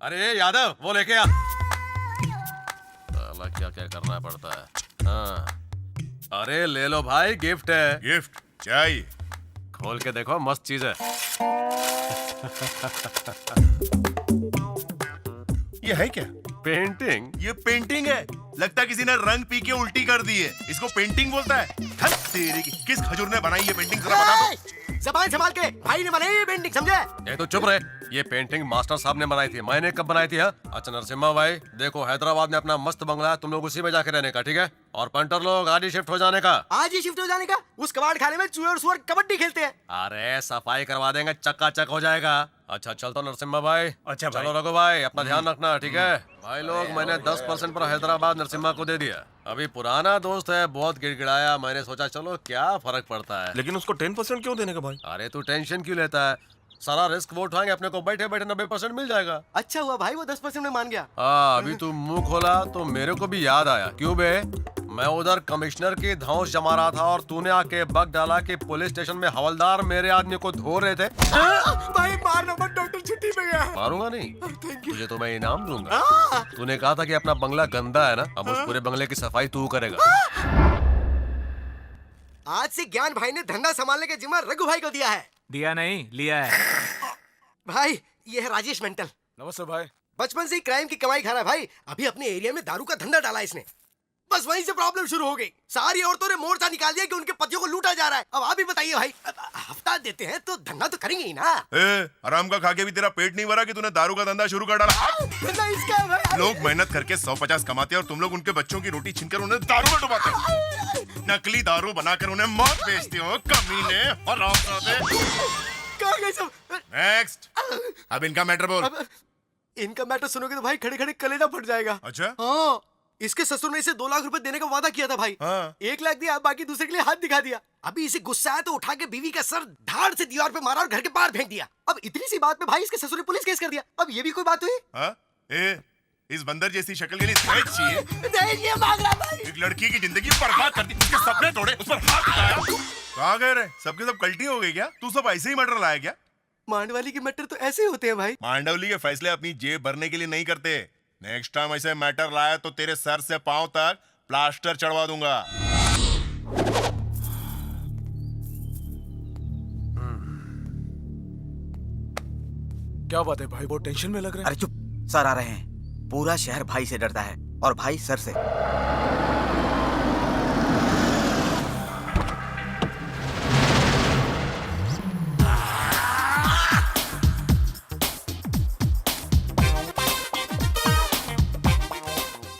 अरे यादव वो लेके आ। साला क्या क्या करना पड़ता है। हाँ अरे ले लो भाई, गिफ्ट है। गिफ्ट चाहिए? खोल के देखो, मस्त चीज है। ये है क्या? पेंटिंग। ये पेंटिंग है? लगता है किसी ने रंग पी के उल्टी कर दी है। इसको पेंटिंग बोलता है? हट तेरे की, किस खजूर ने बनाई ये पेंटिंग जरा बता दो। ज़बान संभाल के, भाई ने बनाई ये पेंटिंग, समझे? ये तो चुप रहे। ये पेंटिंग मास्टर साहब ने बनाई थी, मैंने कब बनाई थी? हाँ अच्छा नरसिम्हा भाई देखो, हैदराबाद में अपना मस्त बंगला है, तुम लोग उसी में जाके रहने का, ठीक है? और पंटर लोग आज ही शिफ्ट हो जाने का। आज ही शिफ्ट हो जाने का? उस कबाड़ खाने में चूहे और सुअर कबड्डी खेलते हैं। अरे सफाई करवा देंगे, चकाचक हो जाएगा। अच्छा चलता नरसिम्हा भाई। अच्छा भाई। चलो रघु भाई, अपना ध्यान रखना, ठीक है भाई लोग? मैंने 10% पर हैदराबाद नरसिम्हा को दे दिया। अभी पुराना दोस्त है, बहुत गिड़गिड़ाया, मैंने सोचा चलो क्या फर्क पड़ता है। लेकिन उसको 10% क्यों देने का भाई? अरे तू टेंशन क्यों लेता है, सारा रिस्क वो उठाएंगे, अपने को बैठे बैठे 90% मिल जाएगा। अच्छा हुआ भाई वो 10% में मान गया। हाँ अभी तू मुंह खोला तो मेरे को भी याद आया। क्यों बे? मैं उधर कमिश्नर की धौंस जमा रहा था और तूने आके बग डाला कि पुलिस स्टेशन में हवलदार मेरे आदमी को धो रहे थे। भाई मारना मत, डॉक्टर छुट्टी पे गया है। मारूंगा नहीं, तुझे तो मैं इनाम दूंगा। हाँ। तूने कहा था कि अपना बंगला गंदा है ना, अब उस पूरे बंगले की सफाई तू करेगा। आज से ज्ञान भाई ने धंधा संभालने का जिम्मा रघु भाई को दिया है। दिया नहीं, लिया है। भाई ये है राजेश मेंटल। नमस्ते भाई। बचपन से ही क्राइम की कमाई खा रहा है भाई। अभी अपने एरिया में दारू का धंधा डाला इसने, बस वहीं से प्रॉब्लम शुरू हो गई। सारी औरतों ने मोर्चा निकाल दिया कि उनके पतियों को लूटा जा रहा है। अब आप ही बताइए भाई, हफ्ता देते हैं तो धंधा तो करेंगे ही ना। आराम का खा के भी तेरा पेट नहीं भरा कि तूने दारू का धंधा शुरू कर डाला। धंधा इसका है भाई। लोग मेहनत करके 150 कमाते हैं और तुम लोग उनके बच्चों की रोटी छीनकर उन्हें दारू में डुबाते हो। नकली दारू बनाकर उन्हें मौत बेचते हो, कमीने, हरामजादे। कहाँ गए सब? नेक्स्ट, अब इनका मैटर बोल। अब इनका मैटर सुनोगे तो भाई खड़े खड़े कलेजा फट जाएगा। अच्छा? हाँ, इसके ससुर ने इसे 2 लाख रुपए देने का वादा किया था भाई। हाँ। 1 लाख दिया, बाकी दूसरे के लिए हाथ दिखा दिया। अभी इसे गुस्सा आया तो उठा के बीवी का सर धाड़ से दीवार पे मारा और घर के बाहर फेंक दिया। अब इतनी सी बात पे भाई इसके ससुर ने पुलिस केस कर दिया। अब ये भी कोई बात हुई? हाँ? इस बंदर जैसी शक्ल के लिए दहेज चाहिए? दहेज ये मांग रहा भाई। एक लड़की की जिंदगी बर्बाद कर दी, उसके सपने तोड़े, उस पर हाथ उठाया। कहाँ गए रे? सबके सब कल्टी हो गई क्या? तू सब ऐसे ही मर्डर लाया क्या? मांडवाली के मैटर तो ऐसे ही होते हैं भाई। मांडवली के फैसले अपनी जेब भरने के लिए नहीं करते। नेक्स्ट टाइम ऐसे मैटर लाया तो तेरे सर से पांव तक प्लास्टर चढ़वा दूंगा। क्या बात है भाई, बहुत टेंशन में लग रहे हैं। अरे चुप, सर आ रहे हैं। पूरा शहर भाई से डरता है और भाई सर से।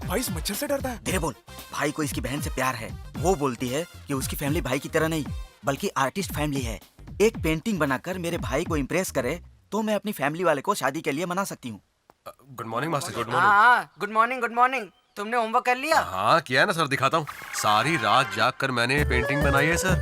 भाई इस मच्छर से डरता है। धीरे बोल। भाई को इसकी बहन से प्यार है। वो बोलती है कि उसकी फैमिली भाई की तरह नहीं बल्कि आर्टिस्ट फैमिली है। एक पेंटिंग बनाकर मेरे भाई को इम्प्रेस करे तो मैं अपनी फैमिली वाले को शादी के लिए मना सकती हूँ। Good morning master, good morning. हाँ गुड मॉर्निंग, गुड मॉर्निंग। तुमने होमवर्क कर लिया? हाँ किया है ना सर, दिखाता हूँ। सारी रात जाग कर मैंने पेंटिंग बनाई है सर।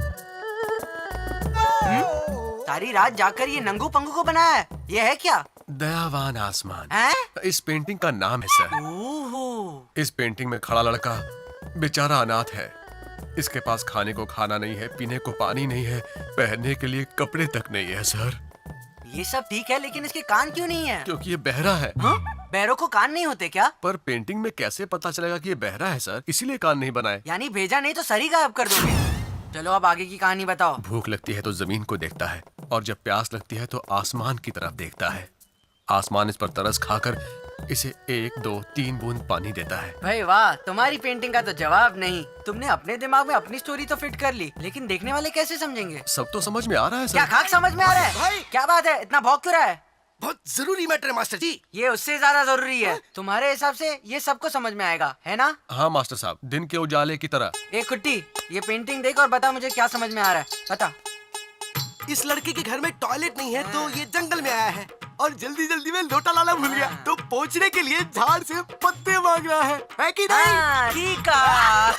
सारी रात जाकर ये नंगू पंगू को बनाया है? ये है क्या? दयावान आसमान। हैं? इस पेंटिंग का नाम है सर। ओहो। इस पेंटिंग में खड़ा लड़का बेचारा अनाथ है। इसके पास खाने को खाना नहीं है, पीने को पानी नहीं है, पहनने के लिए कपड़े तक नहीं है सर। ये सब ठीक है लेकिन इसके कान क्यों नहीं है? क्योंकि ये बहरा है। हाँ? बैरों को कान नहीं होते क्या? पर पेंटिंग में कैसे पता चलेगा कि ये बहरा है सर, इसीलिए कान नहीं बनाए। यानी भेजा नहीं तो सर ही गायब कर दोगे। चलो अब आगे की कहानी बताओ। भूख लगती है तो जमीन को देखता है और जब प्यास लगती है तो आसमान की तरफ देखता है। आसमान इस पर तरस खाकर इसे 1, 2, 3 बूंद पानी देता है। भाई वाह, तुम्हारी पेंटिंग का तो जवाब नहीं। तुमने अपने दिमाग में अपनी स्टोरी तो फिट कर ली, लेकिन देखने वाले कैसे समझेंगे? सब तो समझ में आ रहा है क्या सर। खाक समझ में आ रहा है? भाई! क्या बात है, इतना भौंक क्यों रहा है? बहुत जरूरी मैटर है मास्टर जी। ये उससे ज्यादा जरूरी है। तुम्हारे हिसाब से ये सबको समझ में आएगा, है ना? हाँ मास्टर साहब, दिन के उजाले की तरह। ए कुट्टी, ये पेंटिंग देख और बता मुझे क्या समझ में आ रहा है। बता। इस लड़के के घर में टॉयलेट नहीं है तो ये जंगल में आया है और जल्दी जल्दी में लोटा लाना भूल गया तो पोंछने के लिए झाड़ से पत्ते मांग रहा है कि नहीं? हाँ, ठीक है।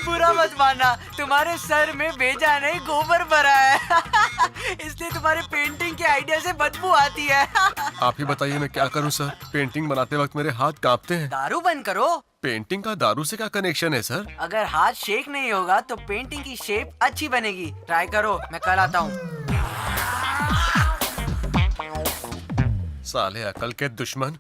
बुरा मत मानना, तुम्हारे सर में भेजा नहीं गोबर भरा है। इसलिए तुम्हारे पेंटिंग के आइडिया से बदबू आती है। आप ही बताइए मैं क्या करूं सर, पेंटिंग बनाते वक्त मेरे हाथ कांपते हैं। दारू बंद करो। पेंटिंग का दारू से क्या कनेक्शन है सर? अगर हाथ शेक नहीं होगा तो पेंटिंग की शेप अच्छी बनेगी। ट्राई करो, मैं कल आता हूँ। साले अकल के दुश्मन।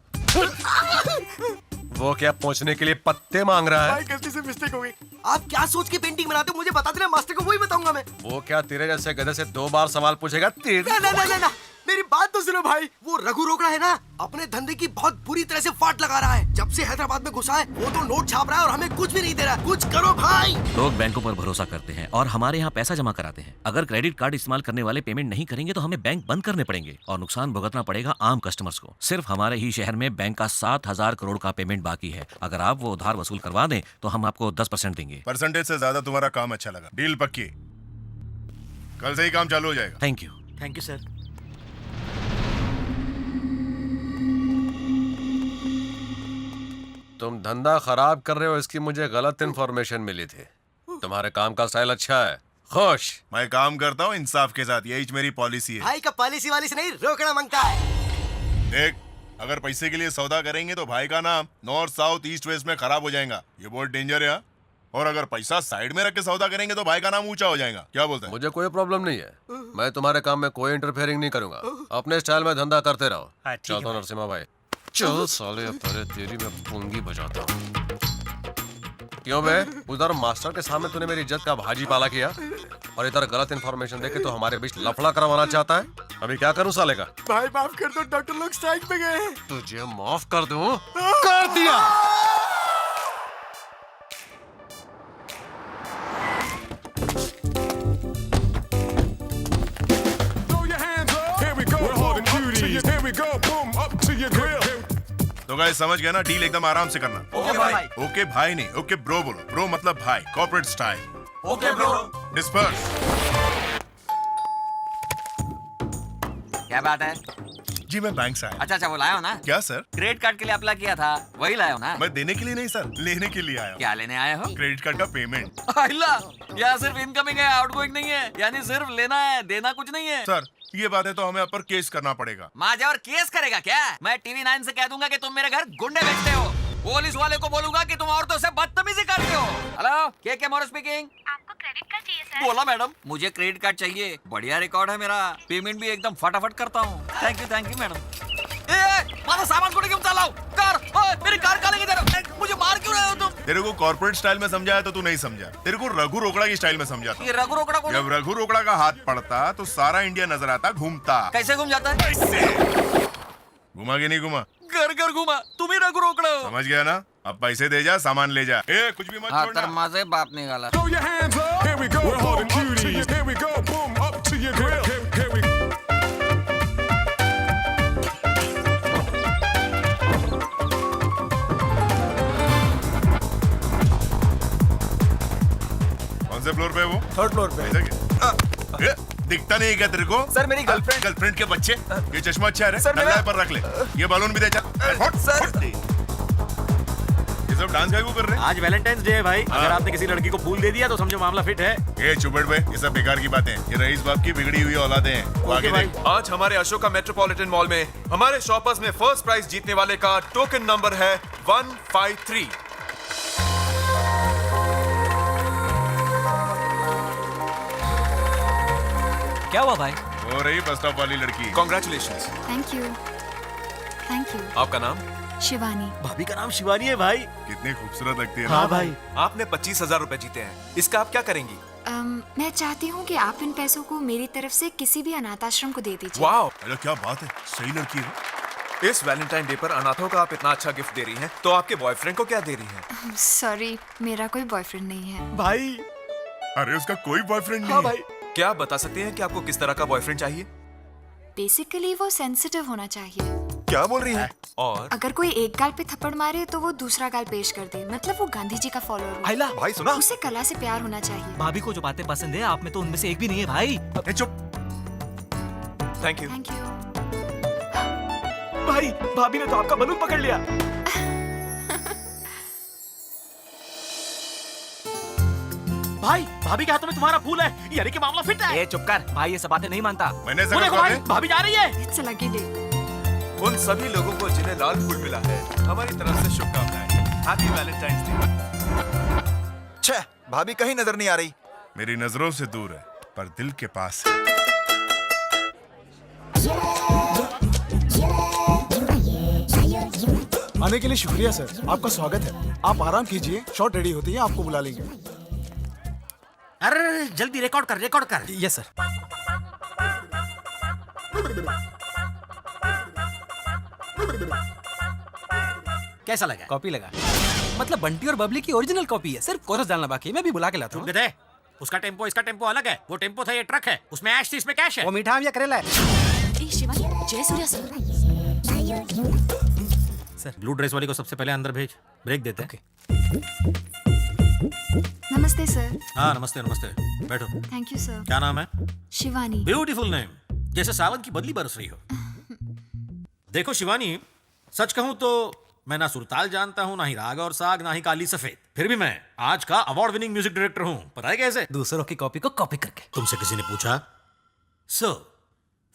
वो क्या पहुंचने के लिए पत्ते मांग रहा है? भाई गलती से मिस्टेक हो गई। आप क्या सोच के पेंटिंग बनाते हो मुझे बता देना, मास्टर को वही बताऊंगा मैं। वो क्या तेरे जैसे गधे से 2 बार सवाल पूछेगा? ना ना ना ना ना, मेरी बात तो सुनो भाई। वो रघु रोकड़ा है ना, अपने धंधे की बहुत बुरी तरह से फाट लगा रहा है। जब से हैदराबाद में घुसा है वो तो नोट छाप रहा है और हमें कुछ भी नहीं दे रहा। कुछ करो भाई। लोग बैंकों पर भरोसा करते हैं और हमारे यहाँ पैसा जमा कराते हैं। अगर क्रेडिट कार्ड इस्तेमाल करने वाले पेमेंट नहीं करेंगे तो हमें बैंक बंद करने पड़ेंगे और नुकसान भुगतना पड़ेगा आम कस्टमर्स को। सिर्फ हमारे ही शहर में बैंक का 7,000 करोड़ का पेमेंट बाकी है। अगर आप वो उधार वसूल करवा दें तो हम आपको 10% देंगे। परसेंटेज से ज्यादा तुम्हारा काम अच्छा लगा, डील पक्की। कल से ही काम चालू हो जाएगा। Thank you. Thank you sir. तुम धंधा खराब कर रहे हो इसकी मुझे गलत इन्फॉर्मेशन मिली थी। तुम्हारे काम का स्टाइल अच्छा है, खुश। मैं काम करता हूँ इंसाफ के साथ, यही मेरी पॉलिसी है। भाई का पॉलिसी वाली से नहीं, रोकड़ा मांगता है। देख, अगर पैसे के लिए सौदा करेंगे तो भाई का नाम नॉर्थ साउथ ईस्ट वेस्ट में खराब हो जाएगा, ये बहुत डेंजर है। और अगर पैसा साइड में रख के सौदा करेंगे तो भाई का नाम ऊंचा हो जाएगा। क्या बोलते हैं? मुझे कोई प्रॉब्लम नहीं है, मैं तुम्हारे काम में कोई इंटरफेयरिंग नहीं करूंगा। अपने स्टाइल में धंधा करते रहो। चलता हूं नरसिम्हा भाई। चल साले, अब तेरी मैं पुंगी बजाता हूँ। क्यों बे, उधर मास्टर के सामने तूने मेरी इज्जत का भाजी पाला किया और इधर गलत इन्फॉर्मेशन देके तो हमारे बीच लफड़ा करवाना चाहता है। अभी क्या करूं साले का? भाई माफ कर दो, डॉक्टर लोग स्ट्राइक पे गए हैं। तुझे माफ कर दूं? कर दिया। तो गाइस समझ गए ना, डील एकदम आराम से करना। ओके भाई। ओके भाई नहीं, ओके ब्रो बोलो। ब्रो मतलब भाई, corporate style. Okay bro. Disperse. क्या बात है? जी मैं बैंक से आया। अच्छा वो लाया हो ना? क्या सर? क्रेडिट कार्ड के लिए अप्लाई किया था, वही लाया हो ना? मैं देने के लिए नहीं सर, लेने के लिए आया हूँ। क्या लेने आए हो? क्रेडिट कार्ड का पेमेंट। अल्लाह, यहाँ सिर्फ इनकमिंग है, आउटगोइंग नहीं है। यानी सिर्फ लेना है, देना कुछ नहीं है। सर ये बात है तो हमें अपर केस करना पड़ेगा। माजावर केस करेगा क्या? मैं टीवी 9 से कह दूंगा कि तुम मेरे घर गुंडे बेचते हो। पुलिस वाले को बोलूंगा कि तुम औरतों से बदतमीजी करते हो। हेलो, के मोर स्पीकिंग। आपको क्रेडिट कार्ड चाहिए सर? बोला मैडम, मुझे क्रेडिट कार्ड चाहिए। बढ़िया रिकॉर्ड है मेरा, पेमेंट भी एकदम फटाफट करता हूँ। Thank you madam. मारा सामान को क्यों चलाओ? कार, मेरी कार काले की तरफ। मुझे मार क्यों रहे हो तुम? तेरे को कॉर्पोरेट स्टाइल में समझाया तो तू नहीं समझा। तेरे को रघु रोकड़ा की स्टाइल में समझाता। ये रघु रोकड़ा कौन? जब रघु रोकड़ा का हाथ पड़ता तो सारा इंडिया नजर आता घूमता। कैसे घूम जाता है? घुमा के नहीं घुमा? घर घर घूमा। तुम ही रघु रोकड़ा हो। समझ गया ना? अब पैसे दे जा, सामान ले जा। ए कुछ भी मत छोड़ना। माजे बाप निकाला। कौन से फ्लोर पे है वो? 3rd फ्लोर पे। इधर क्या? दिखता नहीं है क्या तेरे को? सर, मेरी गर्लफ्रेंड। गर्लफ्रेंड के बच्चे, ये चश्मा अच्छा है। सर, मेरा- पर रख ले। ये बलून भी दे चल। सर। ये सब डांस गाइबू कर रहे हैं। आज वैलेंटाइंस डे है भाई। अगर आपने किसी लड़की को फूल दे दिया तो समझो मामला फिट है। ए चुपड़ बे, ये सब बेकार की बातें हैं। ये रईस बाप की बिगड़ी हुई औलादे हैं। वो आगे भाई। देख। आज हमारे अशोका मेट्रोपॉलिटन मॉल में हमारे शॉपर्स में फर्स्ट प्राइज जीतने वाले का टोकन नंबर है 153। क्या हुआ भाई? हो रही बस स्टॉप वाली लड़की। कॉन्ग्रेचुलेशंस। Thank you. आपका नाम? शिवानी। भाभी का नाम शिवानी है भाई। कितनी खूबसूरत लगती है ना? हाँ भाई। आपने 25,000 रुपए जीते हैं, इसका आप क्या करेंगी? मैं चाहती हूँ कि आप इन पैसों को मेरी तरफ से किसी भी अनाथ आश्रम को दे दीजिए। वाओ, अरे क्या बात है, सही लड़की है। इस वैलेंटाइन डे पर अनाथों का आप इतना अच्छा गिफ्ट दे रही हैं, तो आपके बॉयफ्रेंड को क्या दे रही हैं? सॉरी, मेरा कोई बॉयफ्रेंड नहीं है। भाई। अरे उसका कोई बॉयफ्रेंड नहीं हाँ है। भाई। क्या आप बता सकते हैं कि आपको किस तरह का बॉयफ्रेंड चाहिए? बेसिकली वो सेंसिटिव होना चाहिए। क्या बोल रही हैं? और अगर कोई एक गाल पे थप्पड़ मारे तो वो दूसरा गाल पेश कर दे, मतलब वो गांधी जी का फॉलोअर हो। आइला भाई सुना? उसे कला से प्यार होना चाहिए। भाभी को जो बातें पसंद है आप में तो उनमें से एक भी नहीं है भाई। ए, चुप। Thank you. Thank you. भाई, भाभी ने तो आपका बलून पकड़ लिया। भाई, भाभी के हाथों में तुम्हारा फूल है, यानी कि मामला फिट है। ए चुप कर भाई, ये सब बातें नहीं मानता। मैंने वो से देखो भाई, भाभी जा रही है। It's a lucky day. उन सभी लोगों को जिन्हें लाल फूल मिला है, हमारी तरफ से शुभकामनाएं। Happy Valentine's day. छह, भाभी कहीं नजर नहीं आ रही। मेरी नजरों से दूर है पर दिल के पास है। आने के लिए शुक्रिया सर, आपका स्वागत है। आप आराम कीजिए, शॉट रेडी होती है, आपको बुला लेंगे। अरे जल्दी रिकॉर्ड कर। Yes sir. कैसा लगा? कॉपी लगा, मतलब बंटी और बबली की ओरिजिनल कॉपी है, सिर्फ कोरस डालना बाकी है। मैं भी बुला के लाता हूँ। दे, उसका टेम्पो इसका टेम्पो अलग है। वो टेम्पो था, ये ट्रक है। उसमें ऐश थी, इसमें कैश है। वो मीठा आम या करेला है? शिवानी, जय सूर्या सर। ब्लू ड्रेस वाली को सबसे पहले अंदर भेज, ब्रेक देते हैं। नमस्ते सर। हाँ नमस्ते नमस्ते, बैठो। Thank you sir. क्या नाम है? शिवानी। ब्यूटीफुल नेम, जैसे सावन की बदली बरस रही हो। देखो शिवानी, सच कहूं तो मैं ना सुरताल जानता हूं, ना ही राग और साग, ना ही काली सफेद। फिर भी मैं आज का अवार्ड विनिंग म्यूजिक डायरेक्टर हूं। पता है कैसे? दूसरों की कॉपी को कॉपी करके। तुमसे किसी ने पूछा? सर,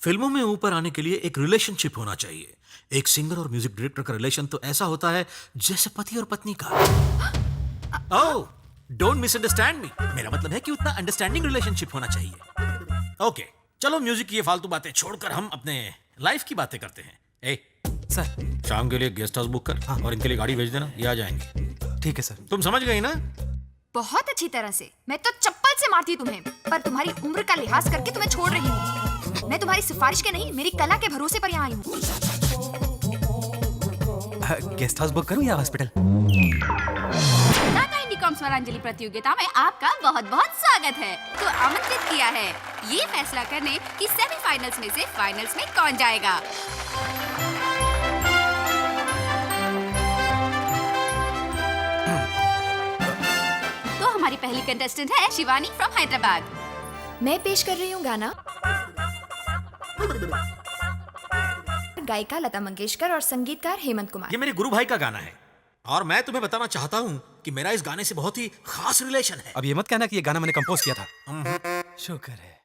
फिल्मों में ऊपर आने के लिए एक रिलेशनशिप होना चाहिए। एक सिंगर और म्यूजिक डायरेक्टर का रिलेशन तो ऐसा होता है जैसे पति और पत्नी का। ओह, डोंट मिसअंडरस्टैंड मी। मेरा मतलब है कि उतना अंडरस्टैंडिंग रिलेशनशिप होना चाहिए। ओके, चलो म्यूजिक की ये फालतू बातें छोड़कर हम अपने लाइफ की बातें करते हैं। ए सर, शाम के लिए गेस्ट हाउस बुक कर। हाँ। और इनके लिए गाड़ी भेज देना, ये आ जाएंगे। ठीक है सर। तुम समझ गई ना? बहुत अच्छी तरह से। मैं तो चप्पल से मारती तुम्हें, पर तुम्हारी उम्र का लिहाज करके तुम्हें छोड़ रही हूँ। मैं तुम्हारी सिफारिश के नहीं, मेरी कला के भरोसे पर यहाँ आई हूँ। गेस्ट हाउस बुक करूँ या हॉस्पिटल? टाटा इंडिकॉम स्वरांजलि प्रतियोगिता में आपका बहुत बहुत स्वागत है। तो आमंत्रित किया है ये फैसला करने कि सेमीफाइनल्स में से फाइनल्स में कौन जाएगा। तो हमारी पहली कंटेस्टेंट है शिवानी फ्रॉम हैदराबाद। मैं पेश कर रही हूँ गाना गायिका लता मंगेशकर और संगीतकार हेमंत कुमार। ये मेरे गुरु भाई का गाना है और मैं तुम्हें बताना चाहता हूँ कि मेरा इस गाने से बहुत ही खास रिलेशन है। अब ये मत कहना कि ये गाना मैंने कंपोज किया था। शुक्र है।